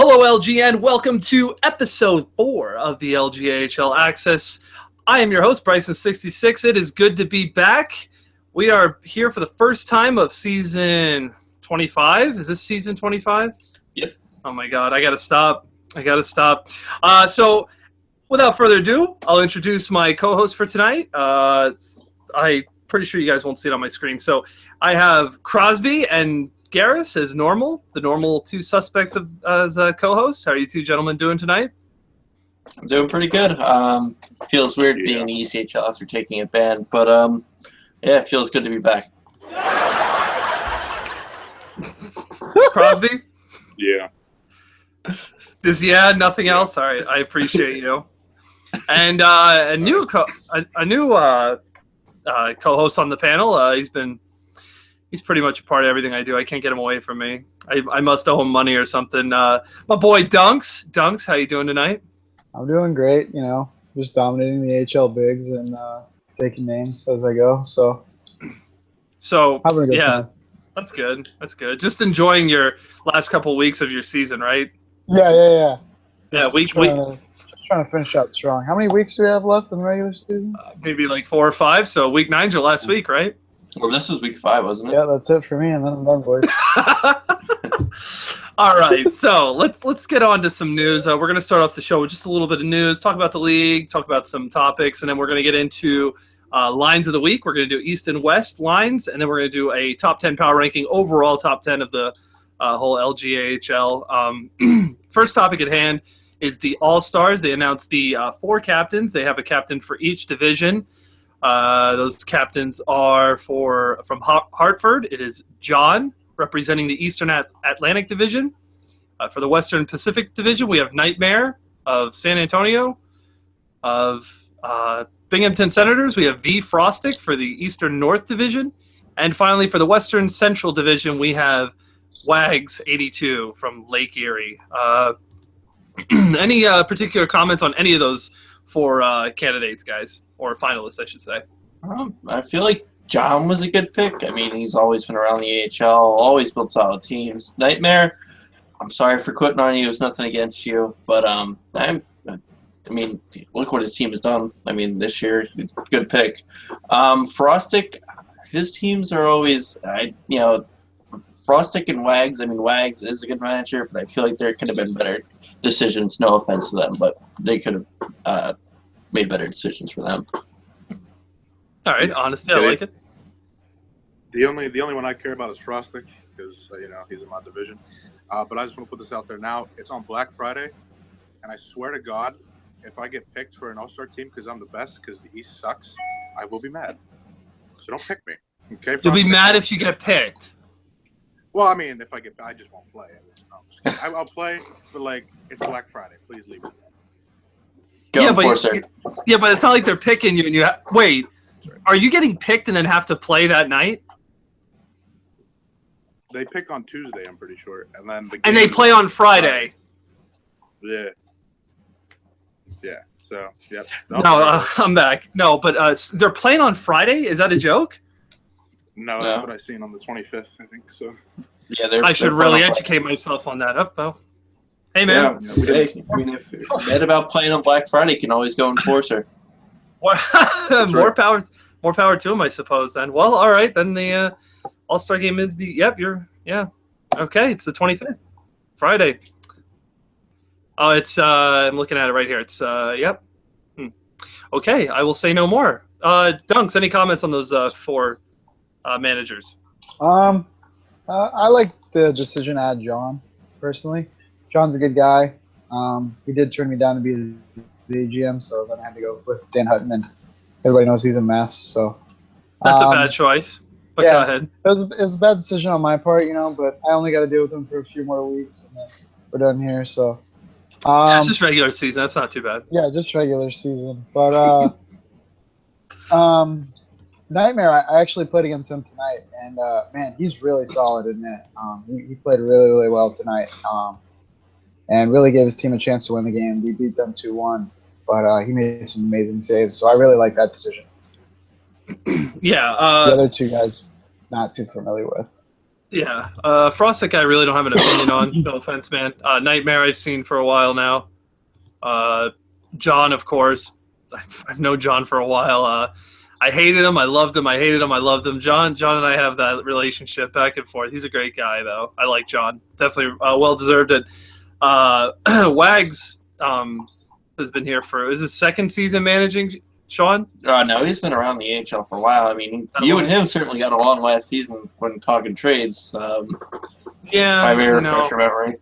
Hello, LGN. Welcome to episode 4 of the LGAHL Access. I am your host, Brisan66. It is good to be back. We are here for the first time of season 25. Is this season 25? Yep. Oh my God, I gotta stop. So, without further ado, I'll introduce my co-host for tonight. I'm pretty sure you guys won't see it on my screen. So, I have Crosby and Garris as normal, the normal two suspects as co-hosts. How are you two gentlemen doing tonight? I'm doing pretty good. Feels weird being an ECHL after taking a ban, but yeah, it feels good to be back. Crosby? Yeah. Nothing else? All right, I appreciate you. And a new co-host on the panel. He's pretty much a part of everything I do. I can't get him away from me. I must owe him money or something. My boy Dunks. Dunks, how you doing tonight? I'm doing great, just dominating the HL bigs and taking names as I go. So having a good time. That's good. Just enjoying your last couple weeks of your season, right? Yeah. Yeah, just trying to finish out strong. How many weeks do we have left in the regular season? Maybe like 4 or 5. So week 9's your last week, right? Well, this is week 5, wasn't it? Yeah, that's it for me, and then I'm done, boys. All right, so let's get on to some news. We're going to start off the show with just a little bit of news, talk about the league, talk about some topics, and then we're going to get into lines of the week. We're going to do East and West lines, and then we're going to do a top 10 power ranking, overall top 10 of the whole LGAHL. First topic at hand is the All-Stars. They announced the 4 captains. They have a captain for each division. Those captains are from Hartford. It is John, representing the Eastern Atlantic Division. For the Western Pacific Division, we have Nightmare of San Antonio. Of Binghamton Senators, we have V. Frostick for the Eastern North Division. And finally, for the Western Central Division, we have Wags 82 from Lake Erie. Any particular comments on any of those 4 candidates, guys? Or finalists, I should say. I feel like John was a good pick. I mean, he's always been around the AHL, always built solid teams. Nightmare, I'm sorry for quitting on you. It was nothing against you. But, I mean, look what his team has done. I mean, this year, good pick. Frostick, his teams are always, Frostick and Wags. I mean, Wags is a good manager, but I feel like there could have been better decisions. No offense to them, but they could have made better decisions for them. All right, honestly, I like it. The only one I care about is Frostick because he's in my division. But I just want to put this out there now. It's on Black Friday, and I swear to God, if I get picked for an All-Star team because I'm the best because the East sucks, I will be mad. So don't pick me, okay? You'll be mad if you get picked. Well, I mean, I just won't play. I'll play, but it's Black Friday. Please leave it. But it's not like they're picking you and you wait. Are you getting picked and then have to play that night? They pick on Tuesday, I'm pretty sure, and then they play on Friday. Yeah. So, yep. I'm back. No, but they're playing on Friday. Is that a joke? No, that's what I seen on the 25th. I think so. Yeah, I should really educate myself on that. Though. Hey, man. Yeah, I mean, if you're mad about playing on Black Friday, you can always go Enforcer. More power to him, I suppose. Then, well, all right. Then the All-Star game is okay. It's the 25th, Friday. Oh, it's I'm looking at it right here. It's Okay, I will say no more. Dunks, any comments on those 4 managers? I like the decision to add John personally. John's a good guy. He did turn me down to be the AGM, so then I had to go with Dan Hutton, and everybody knows he's a mess. So that's a bad choice. But go ahead. It was a bad decision on my part, but I only got to deal with him for a few more weeks, and then we're done here. So it's just regular season. That's not too bad. Yeah, just regular season. But Nightmare, I actually played against him tonight, and man, he's really solid in it. He played really, really well tonight. And really gave his team a chance to win the game. We beat them 2-1, but he made some amazing saves. So I really like that decision. Yeah. The other 2 guys, not too familiar with. Yeah, Frostic I really don't have an opinion on. No offense, man. Nightmare I've seen for a while now. John, of course. I've known John for a while. I hated him. I loved him. I hated him. I loved him. John and I have that relationship back and forth. He's a great guy, though. I like John. Definitely well-deserved it. Wags has been here for – is his second season managing, Sean? No, he's been around the AHL for a while. I mean, you and him certainly got along last season when talking trades. Yeah, I may refresh your memory.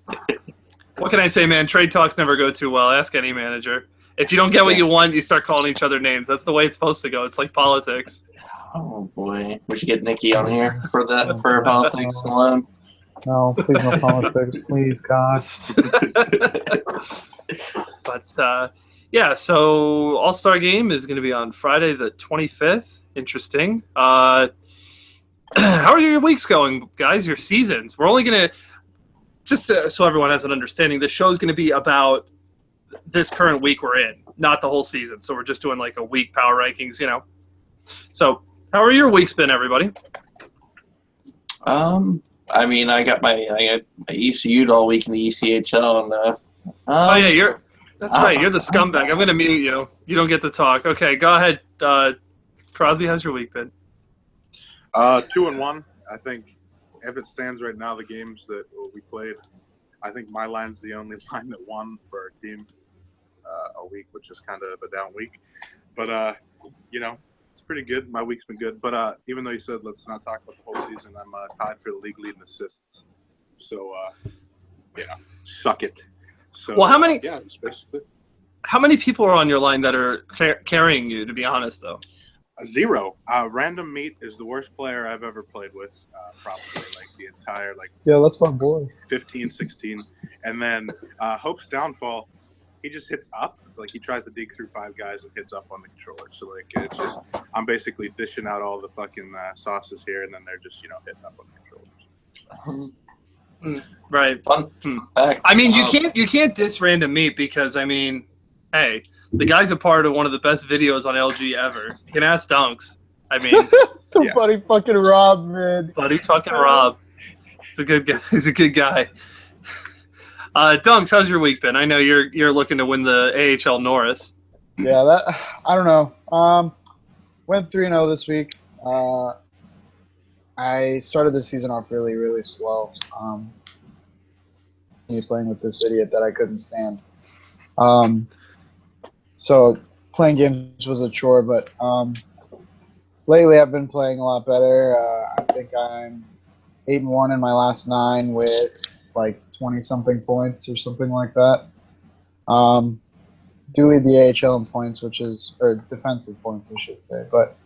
What can I say, man? Trade talks never go too well. Ask any manager. If you don't get what you want, you start calling each other names. That's the way it's supposed to go. It's like politics. Oh, boy. We should get Nikki on here for politics alone. No, please no politics. Please, God. But, yeah, so All-Star Game is going to be on Friday the 25th. Interesting. How are your weeks going, guys? Your seasons? We're only going to, just so everyone has an understanding, the show's going to be about this current week we're in, not the whole season. So we're just doing like a week power rankings, you know. So how are your weeks been, everybody? I mean, I got my ECU'd all week in the ECHL, and oh yeah, that's right. You're the scumbag. I'm gonna mute you. You don't get to talk. Okay, go ahead. Crosby, how's your week been? 2-1. I think if it stands right now, the games that we played, I think my line's the only line that won for our team a week, which is kind of a down week. But you know, it's pretty good. My week's been good. But even though you said let's not talk about the whole season, I'm tied for the league lead in assists. So yeah, suck it. So well, how many? Yeah, basically. How many people are on your line that are carrying you? To be honest, though. 0. Random Meat is the worst player I've ever played with. Probably like the entire Yeah, that's my boy. 15, 16, and then Hope's Downfall. He just hits up, like he tries to dig through 5 guys and hits up on the controller. So like it's just I'm basically dishing out all the fucking sauces here, and then they're just hitting up on the controllers. Right. Fun fact. I mean, you can't diss Random Meat because I mean, hey, the guy's a part of one of the best videos on LG ever. You can ask Dunks. I mean, yeah. Buddy fucking Rob, man. Buddy fucking Rob. He's a good guy. He's a good guy. Dunks, how's your week been? I know you're looking to win the AHL Norris. Yeah, I don't know. Went 3-0 this week. I started the season off really, really slow. Playing with this idiot that I couldn't stand. So playing games was a chore, but lately I've been playing a lot better. I think I'm 8-1 in my last 9 with like 20-something points or something like that. Do lead the AHL in points, or defensive points, I should say. But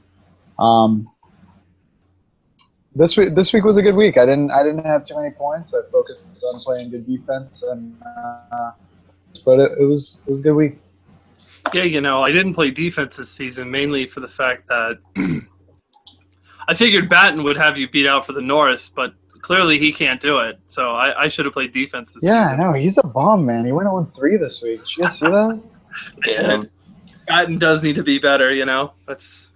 this week was a good week. I didn't have too many points. I focused on playing good defense, but it was a good week. Yeah, I didn't play defense this season mainly for the fact that I figured Batten would have you beat out for the Norris, but clearly he can't do it. So I should have played defense this season. Yeah, no, he's a bomb, man. He went 0-3 this week. Did you guys see that? Yeah. Batten does need to be better, That's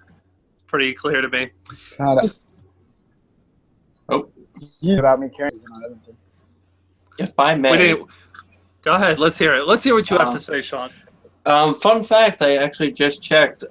pretty clear to me. God, about me carrying on everything. If I may. Go ahead. Let's hear it. Let's hear what you have to say, Sean. Fun fact, I actually just checked.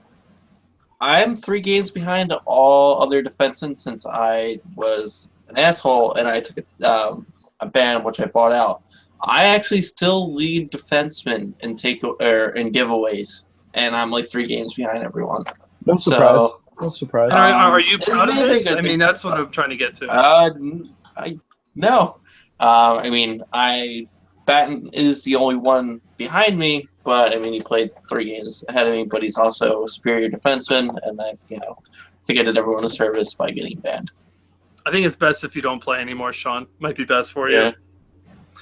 I am 3 games behind all other defensemen since I was an asshole and I took a ban, which I bought out. I actually still lead defensemen in giveaways, and I'm like 3 games behind everyone. No surprise. No surprise. Are you proud of this? I mean, that's what I'm trying to get to. No. I mean, Batten is the only one behind me, but I mean, he played 3 games ahead of me, but he's also a superior defenseman, and I think I did everyone a service by getting banned. I think it's best if you don't play anymore, Sean. Might be best for you. Yeah.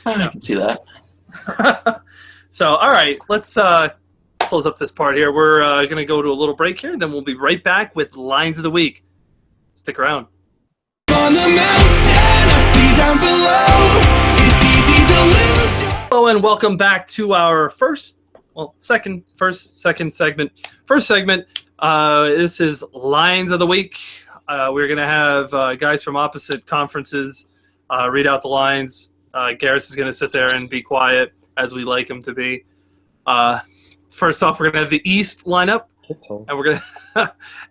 I can see that. So, all right, let's close up this part here. We're going to go to a little break here, and then we'll be right back with Lines of the Week. Stick around. On the mountain, I see down below. It's easy to lose. Hello, and welcome back to our second segment. First segment, this is Lines of the Week. We're going to have guys from opposite conferences read out the lines. Garrus is going to sit there and be quiet, as we like him to be. First off, we're going to have the East lineup, and we're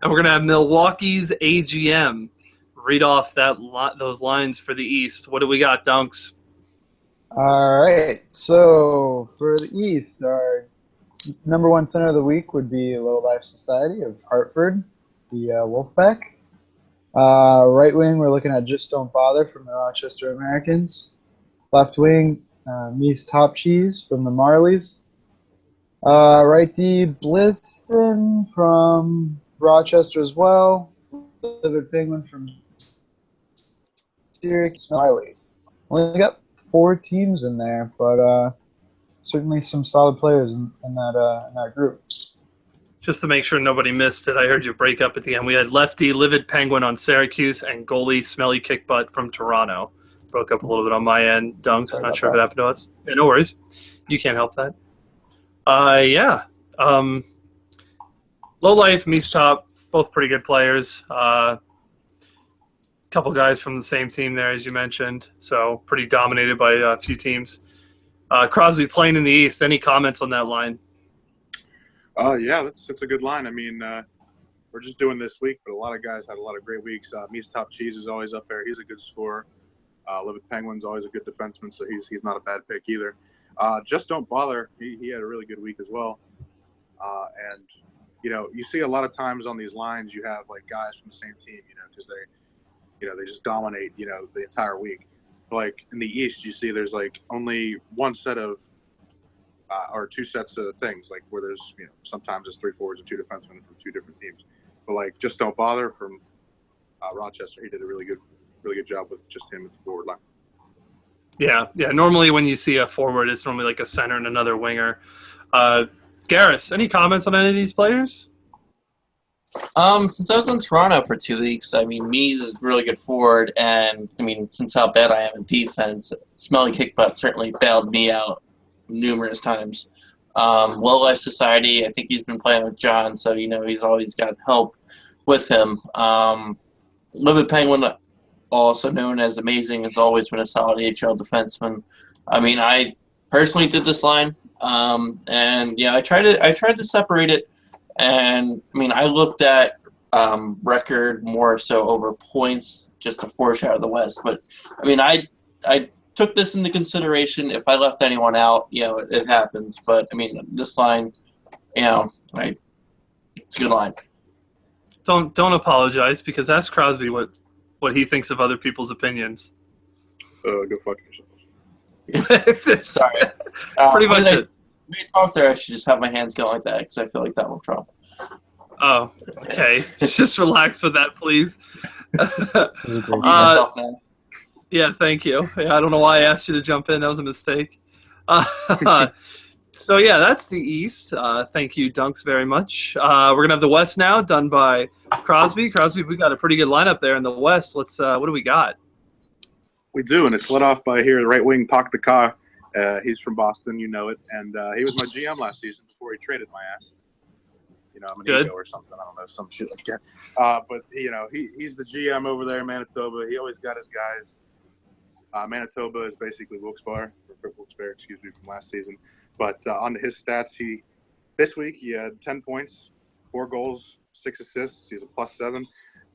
gonna have Milwaukee's AGM read off those lines for the East. What do we got, Dunks? All right. So for the East, our number one center of the week would be Low Life Society of Hartford, the Wolfpack. Right wing, we're looking at Just Don't Bother from the Rochester Americans. Left wing, Mies Top Cheese from the Marlies. Right D, Bliston from Rochester as well. Livid Penguin from Syracuse. Marlies. Only got 4 teams in there, but certainly some solid players in that group. Just to make sure nobody missed it, I heard you break up at the end. We had lefty Livid Penguin on Syracuse and goalie Smelly Kick Butt from Toronto. Broke up a little bit on my end. Dunks, Sorry not sure about if it happened to us. Yeah, no worries. You can't help that. Yeah. Low Life, Mies Top, both pretty good players. Couple guys from the same team there, as you mentioned. So pretty dominated by a few teams. Crosby playing in the East. Any comments on that line? Yeah, that's a good line. I mean, we're just doing this week, but a lot of guys had a lot of great weeks. Mies Top Cheese is always up there. He's a good scorer. Livid Penguin's always a good defenseman, so he's not a bad pick either. Just Don't Bother. He had a really good week as well. And, you see a lot of times on these lines you have, like, guys from the same team, because they just dominate, the entire week. Like, in the East, you see there's, like, only one set of or 2 sets of things, like where there's, sometimes it's 3 forwards and 2 defensemen from 2 different teams. But like, Just Don't Bother from Rochester, he did a really good job with just him at the forward line. Yeah. Normally when you see a forward, it's normally like a center and another winger. Garrus, any comments on any of these players? Since I was in Toronto for 2 weeks, I mean, Mies is a really good forward, and I mean, since how bad I am in defense, Smelly Kick Butt certainly bailed me out numerous times. Low Life Society, I think he's been playing with John, so he's always got help with him. Livid Penguin, also known as Amazing, has always been a solid AHL defenseman. I mean, I personally did this line, and yeah, I tried to separate it, and I mean, I looked at record more so over points, just to foreshadow the West. But I mean, I took this into consideration. If I left anyone out, it happens. But I mean, this line, it's a good line. Don't apologize, because ask Crosby what he thinks of other people's opinions. Go fuck yourself. Sorry. Pretty much it. When you talk there, I should just have my hands going like that, because I feel like Donald Trump. Oh, okay. Just relax with that, please. Yeah, thank you. Yeah, I don't know why I asked you to jump in. That was a mistake. So, yeah, that's the East. Thank you, Dunks, very much. We're going to have the West now, done by Crosby. Crosby, we got a pretty good lineup there in the West. Let's. What do we got? We do, and it's led off by here, the right wing, Pak the Car. He's from Boston, you know it. And he was my GM last season before he traded my ass. I'm an ego or something. I don't know, some shit like that. But, he's the GM over there in Manitoba. He always got his guys. Manitoba is basically Wilkes-Barre, from last season. But on his stats, this week he had 10 points, 4 goals, 6 assists. He's a +7,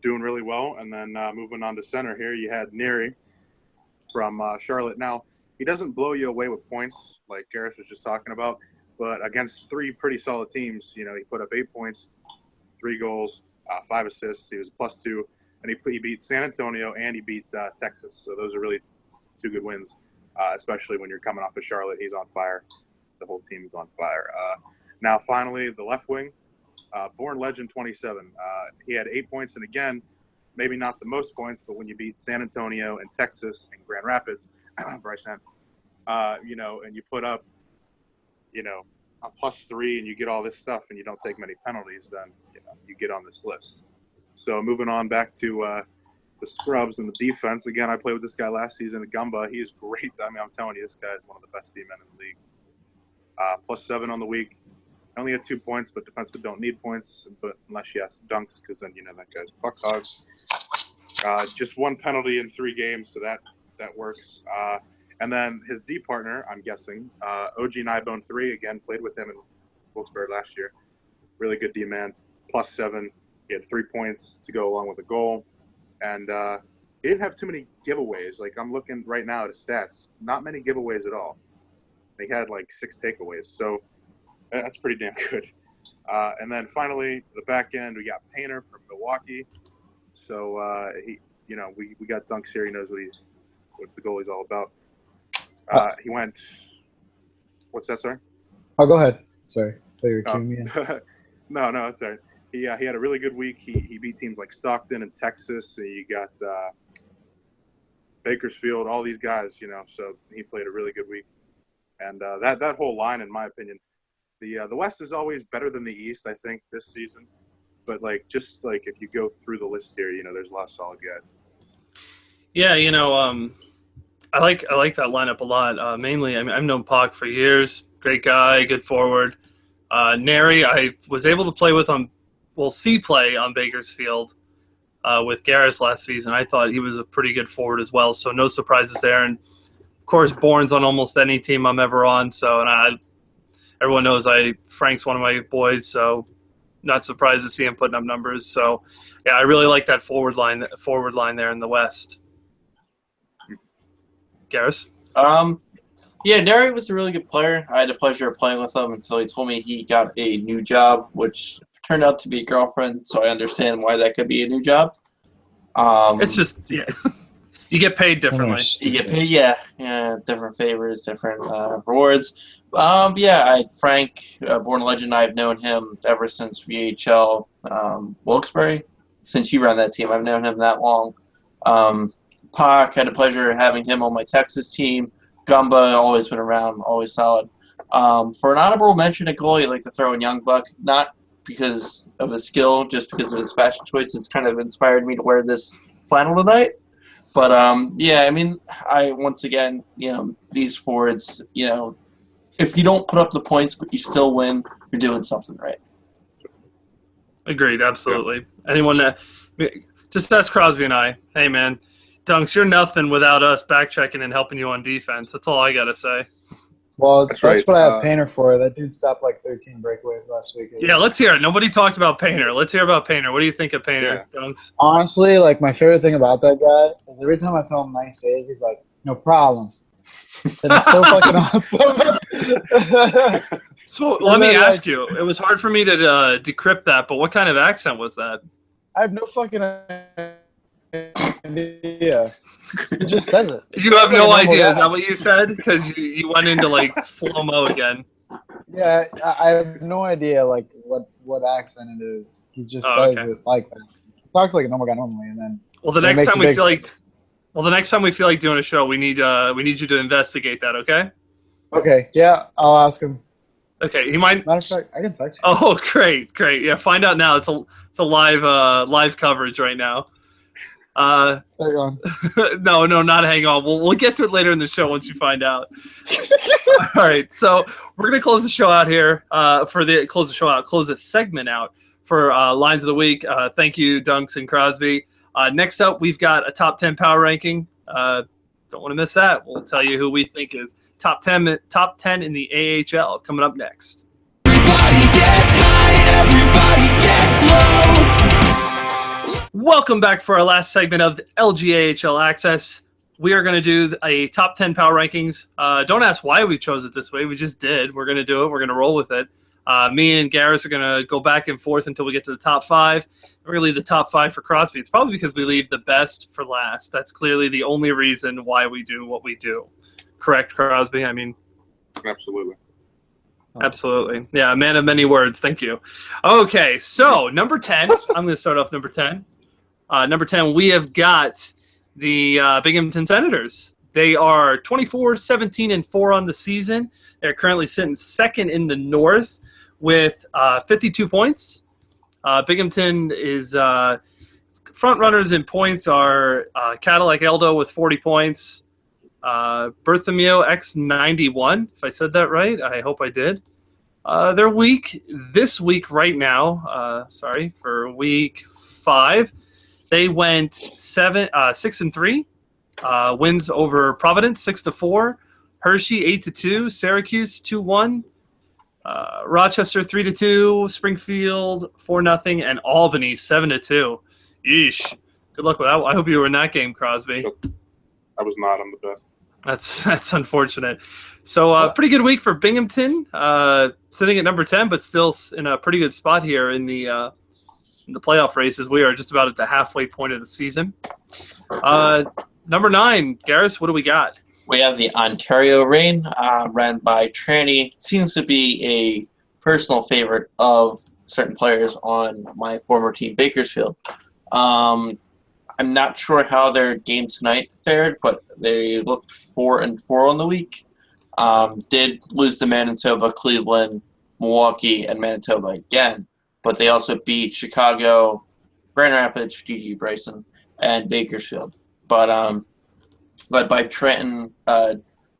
doing really well. And then moving on to center here, you had Neary from Charlotte. Now, he doesn't blow you away with points like Garrus was just talking about, but against 3 pretty solid teams, he put up 8 points, 3 goals, 5 assists. He was a +2, and he beat San Antonio and he beat Texas. So those are really 2 good wins, especially when you're coming off of Charlotte. He's on fire. The whole team is on fire. Now, finally, the left wing, Born Legend 27. He had 8 points, and again, maybe not the most points, but when you beat San Antonio and Texas and Grand Rapids, Brisan, and you put up, a +3 and you get all this stuff and you don't take many penalties, then, you get on this list. So moving on back to the scrubs and the defense. Again, I played with this guy last season at Gumba. He is great. I mean, I'm telling you, this guy is one of the best D-men in the league. +7 on the week. I only had 2 points, but defensemen don't need points, but unless you ask Dunks, because then that guy's fuck hog. Just 1 penalty in 3 games, so that that works. And then his D partner, I'm guessing, OG Nibone 3, again, played with him in Wilkes-Barre last year. Really good D-man, +7. He had 3 points to go along with a goal. And he didn't have too many giveaways. Like, I'm looking right now at his stats. Not many giveaways at all. He had like 6 takeaways. So that's pretty damn good. And then finally, to the back end, we got Painter from Milwaukee. So we got Dunks here. He knows what the goalie's all about. He went. What's that? Sorry. Oh, go ahead. Sorry, I thought you were cueing me in. No, that's all right. He had a really good week. He beat teams like Stockton and Texas. And you got Bakersfield, all these guys. So he played a really good week. And that whole line, in my opinion, the West is always better than the East, I think, this season. But just if you go through the list here, there's a lot of solid guys. Yeah, I like that lineup a lot. Mainly, I've known Pac for years. Great guy, good forward. Neri, I was able to play with see play on Bakersfield with Garris last season. I thought he was a pretty good forward as well, so no surprises there. And of course, Bourne's on almost any team I'm ever on. So, everyone knows Frank's one of my boys, so not surprised to see him putting up numbers. So, yeah, I really like that forward line there in the West. Garris? Yeah, Neri was a really good player. I had the pleasure of playing with him until he told me he got a new job, which turned out to be a girlfriend, so I understand why that could be a new job. It's just, yeah. You get paid differently. You get paid, yeah, different favors, different rewards. Frank, Born Legend, I've known him ever since VHL Wilkes-Barre. Since you ran that team, I've known him that long. Pac, had the pleasure of having him on my Texas team. Gumba, always been around, always solid. For an honorable mention at goalie, I'd like to throw in Young Buck, not because of his skill, just because of his fashion choices kind of inspired me to wear this flannel tonight. But, once again, these forwards, if you don't put up the points but you still win, you're doing something right. Agreed, absolutely. Yeah. Anyone just ask Crosby and I, hey, man, Dunks, you're nothing without us back-checking and helping you on defense. That's all I got to say. Well, that's right. What I have Painter for. That dude stopped like 13 breakaways last week. Yeah, let's hear it. Nobody talked about Painter. Let's hear about Painter. What do you think of Painter, Dunks? Honestly, my favorite thing about that guy is every time I tell him nice days, he's like, no problem. And it's so fucking awesome. So let me ask you. It was hard for me to decrypt that, but what kind of accent was that? I have no fucking idea. He just says it. You have no idea. Is that what you said? Because you went into slow-mo again. Yeah, I have no idea what accent it is. He just says it like that. He talks like a normal guy normally, and then. Well, the next time we feel like doing a show, we need you to investigate that. Okay. Okay. Yeah, I'll ask him. Okay, he might. Matter of fact, I can text you. Oh, great. Yeah, find out now. It's a live coverage right now. Hang on. No, not hang on. We'll get to it later in the show once you find out. All right, so we're gonna close the show out here. Close this segment out for Lines of the Week. Thank you, Dunks and Crosby. Next up, we've got a top 10 power ranking. Don't want to miss that. We'll tell you who we think is top 10 in the AHL coming up next. Everybody gets high, everybody gets low. Welcome back for our last segment of LGAHL Access. We are going to do a top 10 power rankings. Don't ask why we chose it this way. We just did. We're going to do it. We're going to roll with it. Me and Garris are going to go back and forth until we get to the top 5. We're going to leave the top 5 for Crosby. It's probably because we leave the best for last. That's clearly the only reason why we do what we do. Correct, Crosby? Absolutely. Absolutely. Yeah, a man of many words. Thank you. Okay, so number 10. I'm going to start off number 10. Number 10, we have got the Binghamton Senators. They are 24-17-4 on the season. They're currently sitting second in the North with 52 points. Binghamton is front runners in points are Cadillac Eldo with 40 points. Berthomeu X91, if I said that right. I hope I did. They're weak this week right now. For week 5. They went 6-3. Wins over Providence 6-4, Hershey 8-2, Syracuse 2-1, Rochester 3-2, Springfield 4-0, and Albany 7-2. Yeesh. Good luck with that. I hope you were in that game, Crosby. I was not. I'm the best. That's unfortunate. So pretty good week for Binghamton, sitting at number 10, but still in a pretty good spot here in the playoff races. We are just about at the halfway point of the season. Number 9, Garris, what do we got? We have the Ontario Reign, ran by Tranny. Seems to be a personal favorite of certain players on my former team, Bakersfield. I'm not sure how their game tonight fared, but they looked 4-4 on the week. Did lose to Manitoba, Cleveland, Milwaukee, and Manitoba again, but they also beat Chicago, Grand Rapids, GG Brisan, and Bakersfield. But led by Trenton,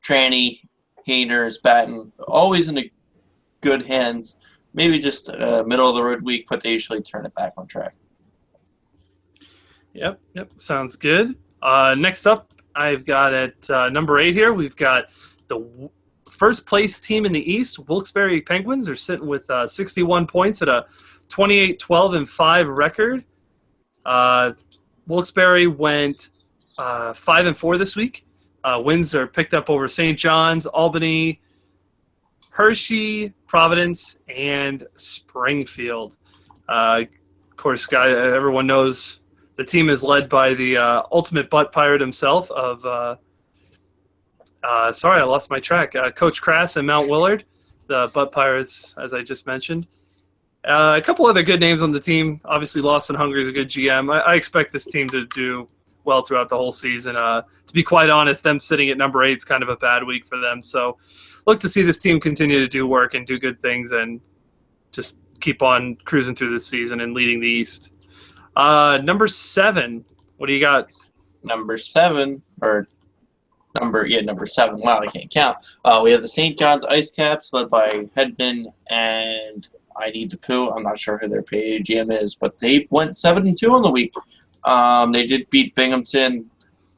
Tranny, Hainers, Batten, always in the good hands. Maybe just a middle of the road week, but they usually turn it back on track. Yep, sounds good. Next up, I've got at number 8 here, we've got the first place team in the East, Wilkes-Barre Penguins, are sitting with 61 points at a 28-12-5 record. Wilkes-Barre went 5-4 this week. Wins are picked up over St. John's, Albany, Hershey, Providence, and Springfield. Of course, everyone knows the team is led by the ultimate butt pirate himself sorry, I lost my track. Coach Crass and Mount Willard, the butt pirates, as I just mentioned. A couple other good names on the team. Obviously, Lawson Hungry is a good GM. I expect this team to do well throughout the whole season. To be quite honest, them sitting at number 8 is kind of a bad week for them. So look to see this team continue to do work and do good things and just keep on cruising through this season and leading the East. Number 7, what do you got? Number 7. Wow, I can't count. We have the St. John's Ice Caps, led by Hedman and I Need the Poo. I'm not sure who their GM is, but they went 7-2 on the week. They did beat Binghamton,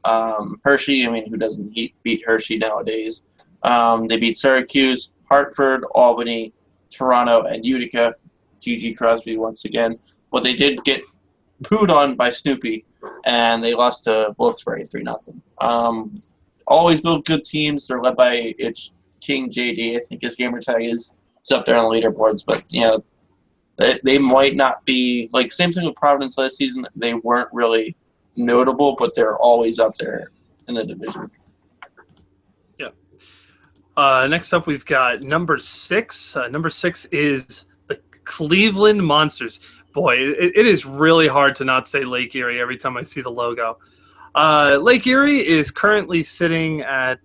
Hershey. I mean, who doesn't beat Hershey nowadays? They beat Syracuse, Hartford, Albany, Toronto, and Utica. GG Crosby once again. But they did get pooed on by Snoopy, and they lost to Wilkes-Barre 3-0. Always build good teams. They're led by its King JD. I think his gamer tag is up there on the leaderboards, but they might not be like same thing with Providence last season. They weren't really notable, but they're always up there in the division. Yeah. Next up, we've got number 6. Number 6 is the Cleveland Monsters. Boy, it is really hard to not say Lake Erie every time I see the logo. Lake Erie is currently sitting at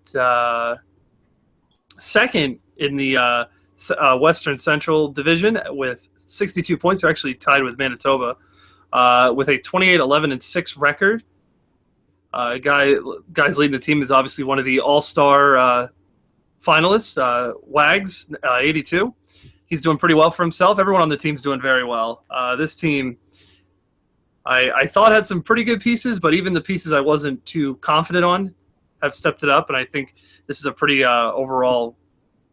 second in the Western Central Division with 62 points. They're actually tied with Manitoba with a 28-11-6 record. Guys leading the team is obviously one of the all-star finalists, Wags, 82. He's doing pretty well for himself. Everyone on the team's doing very well. This team, I thought had some pretty good pieces, but even the pieces I wasn't too confident on have stepped it up, and I think this is a pretty overall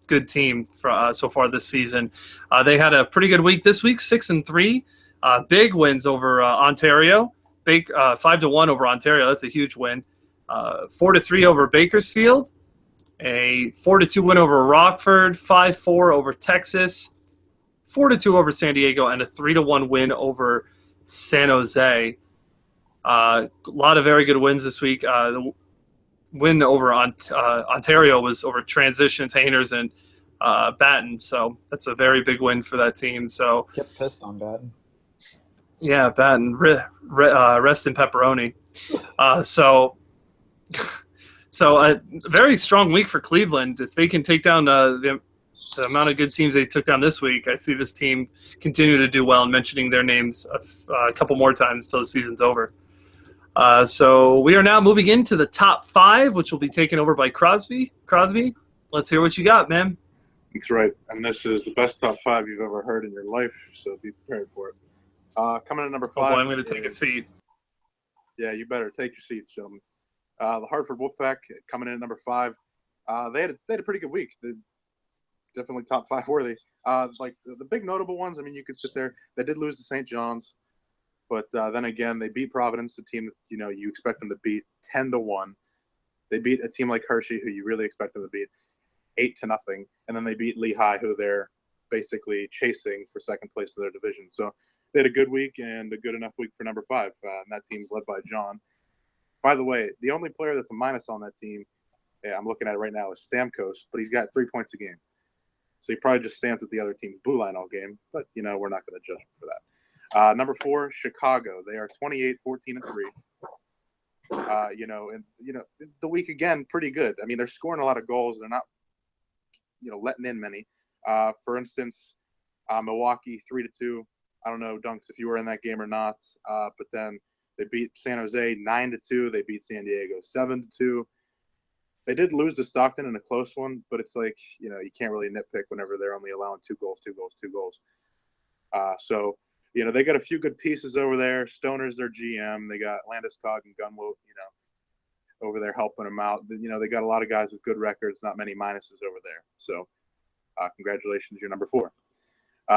good team for, so far this season. They had a pretty good week this week, 6-3. Big wins over Ontario. 5-1 over Ontario. That's a huge win. 4-3 over Bakersfield. A 4-2 win over Rockford. 5-4 over Texas. 4-2 over San Diego, and a 3-1 win over San Jose. A lot of very good wins this week. The win over Ontario was over Transitions, Hainers, and Batten. So that's a very big win for that team. So Kept pissed on Batten. Yeah, Batten. Rest in pepperoni. So a very strong week for Cleveland. If they can take down the amount of good teams they took down this week, I see this team continue to do well, and mentioning their names a couple more times till the season's over. So we are now moving into the top 5, which will be taken over by Crosby. Crosby, let's hear what you got, man. That's right. And this is the best top 5 you've ever heard in your life, so be prepared for it. Coming in at number 5. Oh boy, I'm going to take a seat. Yeah, you better take your seats, gentlemen. The Hartford Wolfpack coming in at number 5. They had a pretty good week. They definitely top 5 worthy. Like the big notable ones, I mean, you could sit there. They did lose to St. John's, but then again, they beat Providence, a team that you expect them to beat 10-1. They beat a team like Hershey, who you really expect them to beat 8-0, and then they beat Lehigh, who they're basically chasing for second place in their division. So they had a good week and a good enough week for number 5, and that team's led by John. By the way, the only player that's a minus on that team, I'm looking at it right now, is Stamkos, but he's got 3 points a game. So he probably just stands at the other team's blue line all game, but, we're not going to judge him for that. Number 4, Chicago. They are 28-14-3. The week again, pretty good. I mean, they're scoring a lot of goals. They're not, letting in many. For instance, Milwaukee 3-2. I don't know, Dunks, if you were in that game or not. But then they beat San Jose 9-2. They beat San Diego 7-2. They did lose to Stockton in a close one, but it's like, you can't really nitpick whenever they're only allowing 2 goals. So, they got a few good pieces over there. Stoner's their GM. They got Landeskog and Gunwoat, over there helping them out. They got a lot of guys with good records, not many minuses over there. So, congratulations, you're number 4.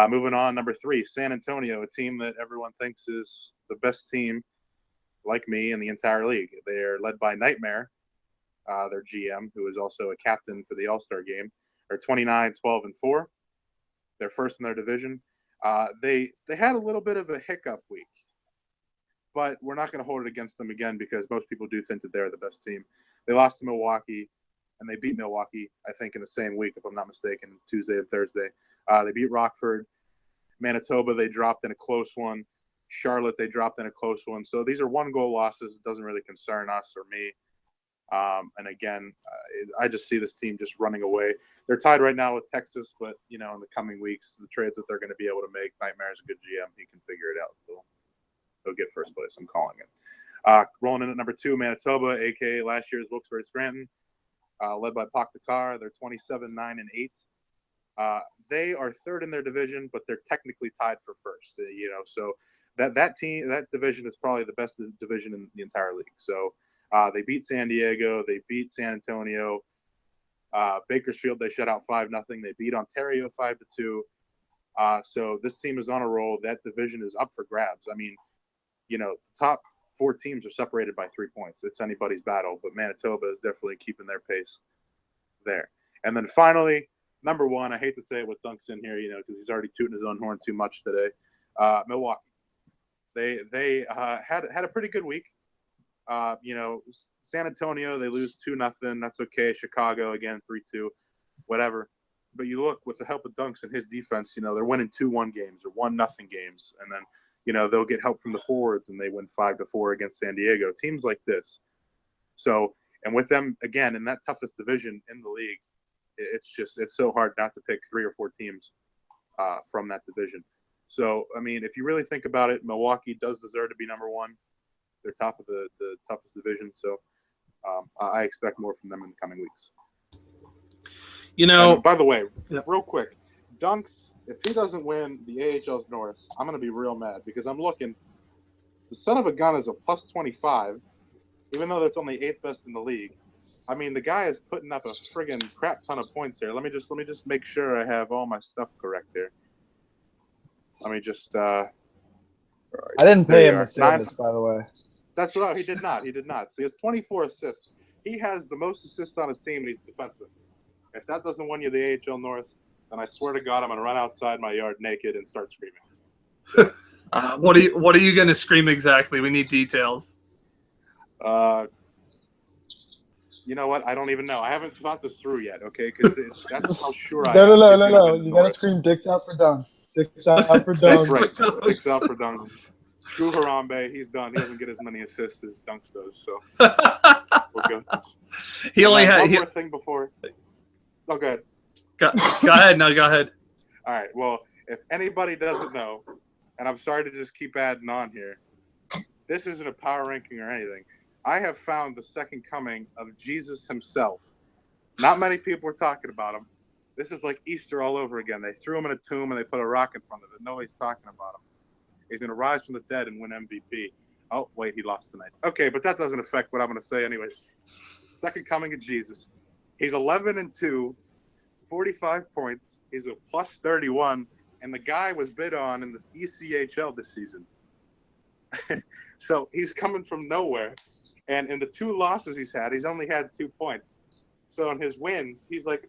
Moving on, number 3, San Antonio, a team that everyone thinks is the best team, like me, in the entire league. They are led by Nightmare, their GM, who is also a captain for the All-Star game. They're 29-12-4. They're first in their division. They had a little bit of a hiccup week, but we're not going to hold it against them again because most people do think that they're the best team. They lost to Milwaukee, and they beat Milwaukee, I think, in the same week, if I'm not mistaken, Tuesday and Thursday. They beat Rockford. Manitoba, they dropped in a close one. Charlotte, they dropped in a close one. So these are 1-goal losses. It doesn't really concern us or me. And again, I just see this team just running away. They're tied right now with Texas, but, in the coming weeks, the trades that they're going to be able to make, Nightmare's a good GM. He can figure it out. They'll get first place. I'm calling it. Rolling in at number 2, Manitoba, a.k.a. last year's Wilkes-Barre Scranton, led by Pak Dakar. They're 27-9-8. They are third in their division, but they're technically tied for first. So that division is probably the best division in the entire league. So they beat San Diego, they beat San Antonio, Bakersfield they shut out 5-0. They beat Ontario 5-2. So this team is on a roll. That division is up for grabs. I mean, the top 4 teams are separated by 3 points. It's anybody's battle, but Manitoba is definitely keeping their pace there. And then finally, number 1, I hate to say it with Dunks in here, because he's already tooting his own horn too much today. Milwaukee. They had a pretty good week. San Antonio, they lose 2-0. That's okay. Chicago, again, 3-2, whatever. But you look, with the help of Dunks and his defense, they're winning 2-1 games or 1-0 games. And then, they'll get help from the forwards and they win 5-4 against San Diego. Teams like this. So, and with them, again, in that toughest division in the league, it's so hard not to pick 3 or 4 teams from that division. So, I mean, if you really think about it, Milwaukee does deserve to be number 1. They're top of the toughest division. So I expect more from them in the coming weeks. And by the way, real quick, Dunks, if he doesn't win the AHL North, I'm going to be real mad because I'm looking. The son of a gun is a plus 25, even though that's only 8th best in the league. I mean, the guy is putting up a friggin' crap ton of points here. Let me just make sure I have all my stuff correct here. Let me just. I didn't pay him to say this, by the way. That's right. He did not. So he has 24 assists. He has the most assists on his team, and he's defenseman. If that doesn't win you the AHL North, then I swear to God, I'm going to run outside my yard naked and start screaming. So, What are you going to scream exactly? We need details. You know what? I don't even know. I haven't thought this through yet, okay? Because that's how sure I am. No. You got to scream dicks out for Dunks. Dicks out for Dunks. Right. Dicks out for Dunks. Screw Harambe. He's done. He doesn't get as many assists as Dunks does, so we're good. He only had one more thing before. Oh, go ahead. Go ahead. No, go ahead. All right. Well, if anybody doesn't know, and I'm sorry to just keep adding on here, this isn't a power ranking or anything. I have found the second coming of Jesus himself. Not many people are talking about him. This is like Easter all over again. They threw him in a tomb and they put a rock in front of it. Nobody's talking about him. He's going to rise from the dead and win MVP. Oh, wait, he lost tonight. Okay, but that doesn't affect what I'm going to say anyways. Second coming of Jesus. He's 11-2, 45 points. He's a plus 31, and the guy was bid on in the ECHL this season. So he's coming from nowhere. And in the 2 losses he's only had 2 points. So in his wins, he's like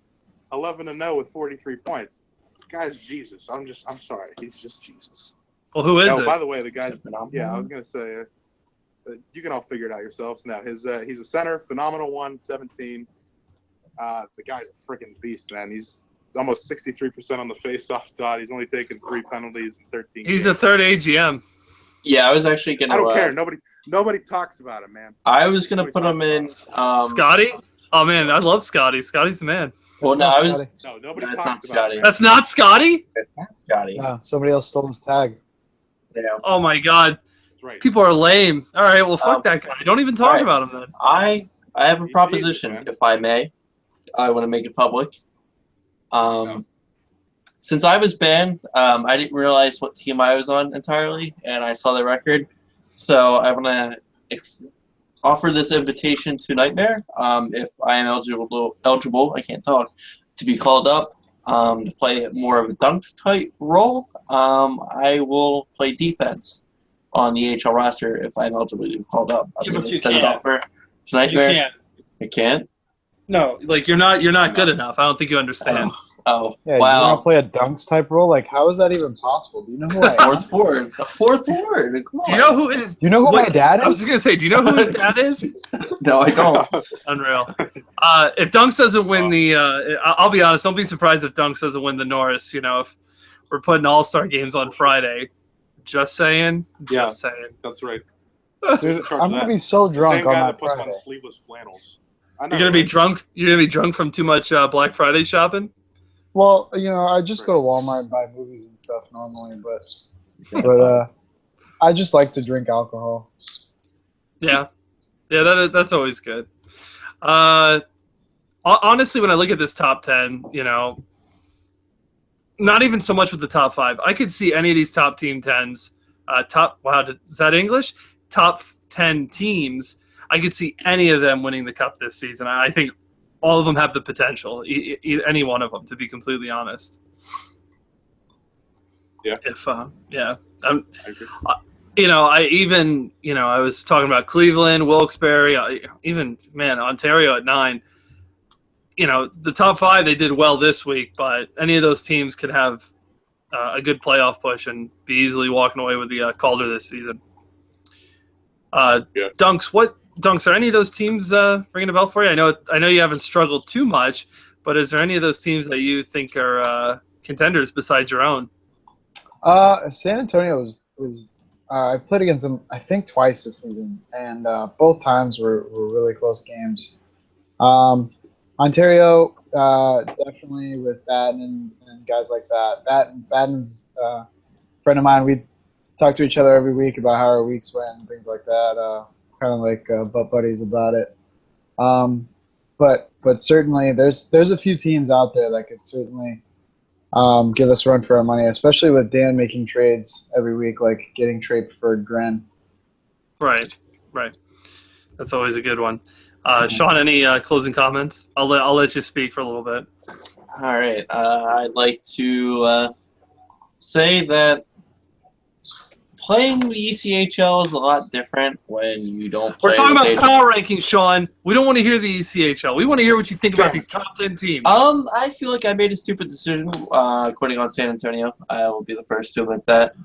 11-0 with 43 points. This guy's Jesus. I'm sorry. He's just Jesus. Well, who is it? By the way, the guy's I was gonna say, you can all figure it out yourselves. Now, he's a center, phenomenal 117. The guy's a freaking beast, man. He's almost 63% on the face-off dot. He's only taken 3 penalties in 13 He's games. a third AGM. Yeah, I was actually gonna. I don't care. Nobody talks about him, man. I was gonna put him in. Scotty? Oh man, I love Scotty. Scotty's the man. Well, no, I was. No, nobody That's not talks about Scotty. him. That's not Scotty? That's Scotty. No, somebody else stole his tag. Yeah. Oh my god. That's right. People are lame. All right, well, fuck that guy. Don't even talk all right. about him then. I have a He's proposition, Jesus, man. if I may. I want to make it public. Since I was banned, I didn't realize what team I was on entirely, and I saw the record. So I want to offer this invitation to Nightmare. If I am eligible, I can't talk, to be called up to play more of a dunks type role. I will play defense on the AHL roster if I'm eligible to be called up. Yeah, but you Set it can't. up for Nightmare. I can't. No, like you're not good enough. I don't think you understand. Oh, Yeah, you want wow. to play a dunks type role? Like, how is that even possible? Do you know who I am? Fourth forward. A fourth forward. Come on. Do you know who his? Do you know who my dad I was is? just gonna say. Do you know who his dad is? No, I don't. Unreal. If Dunks doesn't win the, I'll be honest. Don't be surprised if Dunks doesn't win the Norris. You know, if we're putting All-Star games on Friday. Just saying. Yeah. Just saying. That's right. Dude, Charge I'm that. gonna be so drunk Same on guy that that puts Friday. on sleeveless flannels. You're gonna be drunk. You're gonna be drunk from too much Black Friday shopping. Well, you know, I just go to Walmart and buy movies and stuff normally, but I just like to drink alcohol. Yeah, that's always good. Honestly, when I look at this top 10, you know, not even so much with the top 5. I could see any of these top team 10s. Is that English? Top 10 teams. I could see any of them winning the cup this season. I think all of them have the potential. Any one of them, to be completely honest. Yeah. I agree. I was talking about Cleveland, Wilkes-Barre, Ontario at 9. You know, the top 5, they did well this week, but any of those teams could have a good playoff push and be easily walking away with the Calder this season. Dunks, are any of those teams ringing a bell for you? I know you haven't struggled too much, but is there any of those teams that you think are contenders besides your own? San Antonio was I played against them I think twice this season, and both times were really close games. Ontario definitely with Batten and guys like that. Batten's a friend of mine. We talk to each other every week about how our weeks went and things like that. Kind of like butt buddies about it. But certainly there's a few teams out there that could certainly give us a run for our money, especially with Dan making trades every week, like getting trade preferred Gren. Right. That's always a good one. Sean, any closing comments? I'll let you speak for a little bit. All right. I'd like to say that playing the ECHL is a lot different when you don't play. We're talking with about power rankings, Sean. We don't want to hear the ECHL. We want to hear what you think about these top 10 teams. I feel like I made a stupid decision quitting on San Antonio. I will be the first to admit that.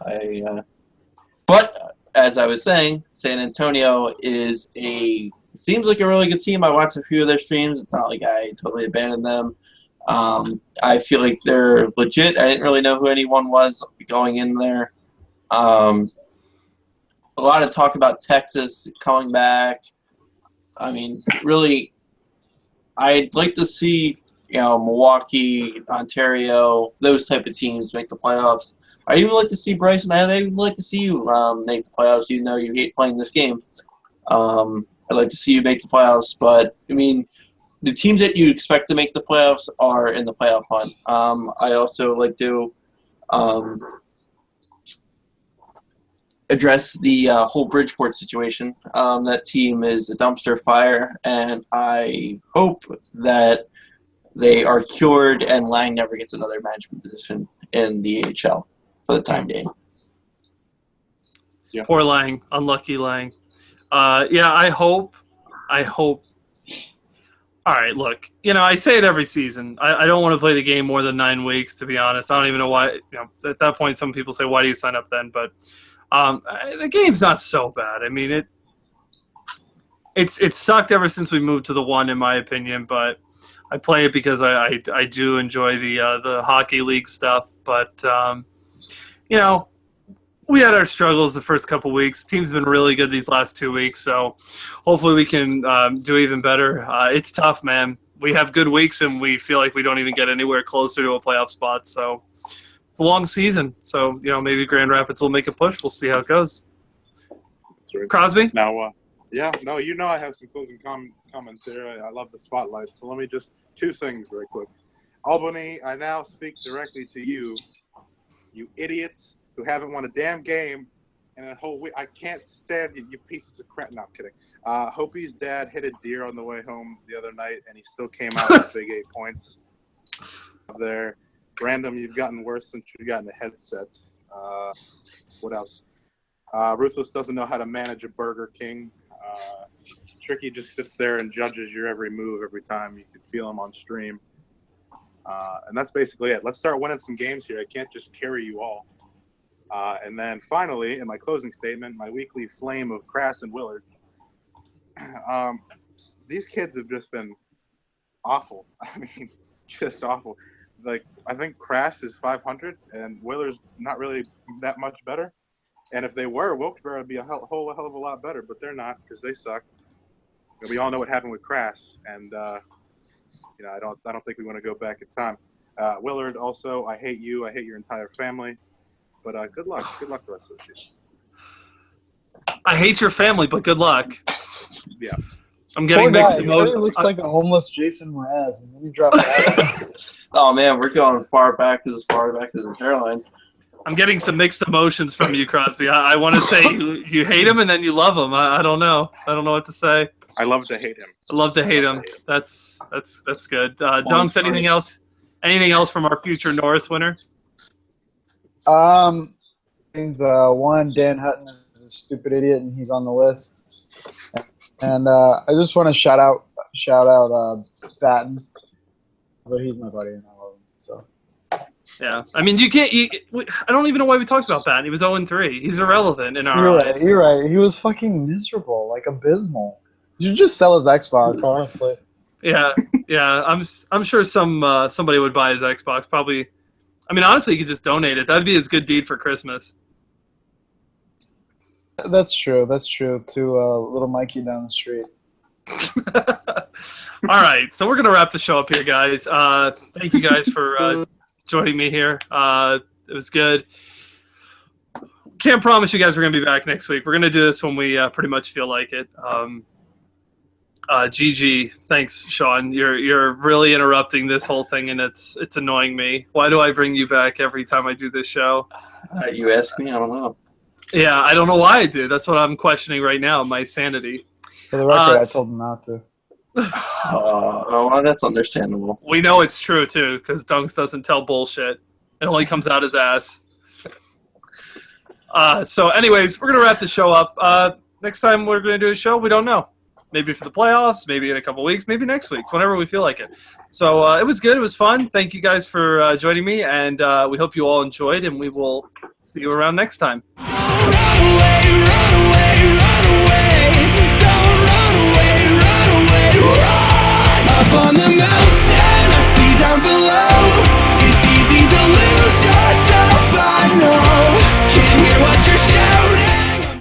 But as I was saying, San Antonio seems like a really good team. I watched a few of their streams. It's not like I totally abandoned them. I feel like they're legit. I didn't really know who anyone was going in there. A lot of talk about Texas coming back. I mean, really, I'd like to see, Milwaukee, Ontario, those type of teams make the playoffs. I'd even like to see Brisan. I'd even like to see you make the playoffs, even though you hate playing this game. I'd like to see you make the playoffs, but, I mean, the teams that you expect to make the playoffs are in the playoff hunt. I also like to address the whole Bridgeport situation. That team is a dumpster fire, and I hope that they are cured and Lang never gets another management position in the AHL for the time being. Yeah. Poor Lang, unlucky Lang. Yeah, I hope. All right, look, I say it every season. I don't want to play the game more than 9 weeks, to be honest. I don't even know why. At that point, some people say, why do you sign up then? But the game's not so bad. I mean, it's sucked ever since we moved to the 1, in my opinion. But I play it because I do enjoy the hockey league stuff. But we had our struggles the first couple weeks. Team's been really good these last 2 weeks, so hopefully we can do even better. It's tough, man. We have good weeks, and we feel like we don't even get anywhere closer to a playoff spot. So it's a long season. So maybe Grand Rapids will make a push. We'll see how it goes. Right. Crosby? Now, I have some closing comments there. I love the spotlight. So let me just 2 things very quick. Albany, I now speak directly to you, you idiots who haven't won a damn game in a whole week. I can't stand you pieces of crap. No, I'm kidding. Hopi's dad hit a deer on the way home the other night, and he still came out with big 8 points. There, Random, you've gotten worse since you've gotten a headset. What else? Ruthless doesn't know how to manage a Burger King. Tricky just sits there and judges your every move every time. You can feel him on stream. And that's basically it. Let's start winning some games here. I can't just carry you all. And then finally, in my closing statement, my weekly flame of Crass and Willard. These kids have just been awful. I mean, just awful. Like, I think Crass is 500, and Willard's not really that much better. And if they were, Wilkes-Barre would be a hell of a lot better, but they're not because they suck. And we all know what happened with Crass, and I don't think we want to go back in time. Willard, also, I hate you. I hate your entire family. But good luck. Good luck the rest of the season. I hate your family, but good luck. Yeah. I'm getting mixed emotions. He looks like a homeless Jason Mraz, and then you drop that. Oh, man, we're going as far back as his hairline. I'm getting some mixed emotions from you, Crosby. I want to say you hate him and then you love him. I don't know. I don't know what to say. I love to hate him. I love to hate him. That's good. Dunks, anything else? Anything else from our future Norris winner? Things. One, Dan Hutton is a stupid idiot, and he's on the list. And I just want to shout out Batten, but he's my buddy, and I love him. So. Yeah, I mean, I don't even know why we talked about Batten. He was 0-3. He's irrelevant in our eyes. You're right. He was fucking miserable, like abysmal. You should just sell his Xbox, honestly. Yeah. I'm sure somebody would buy his Xbox. Probably. I mean, honestly, you could just donate it. That'd be his good deed for Christmas. That's true. To little Mikey down the street. All right, so we're gonna wrap the show up here, guys. Thank you guys for joining me here. It was good. Can't promise you guys we're gonna be back next week. We're gonna do this when we pretty much feel like it. GG. Thanks, Sean. You're really interrupting this whole thing, and it's annoying me. Why do I bring you back every time I do this show? You ask me, I don't know. Yeah, I don't know why I do. That's what I'm questioning right now, my sanity. For the record, I told him not to. Well, that's understandable. We know it's true, too, because Dunks doesn't tell bullshit. It only comes out his ass. So, anyways, we're going to wrap the show up. Next time we're going to do a show, we don't know. Maybe for the playoffs, maybe in a couple weeks, maybe next week. It's whenever we feel like it. So it was good. It was fun. Thank you guys for joining me, and we hope you all enjoyed, and we will see you around next time. Oh,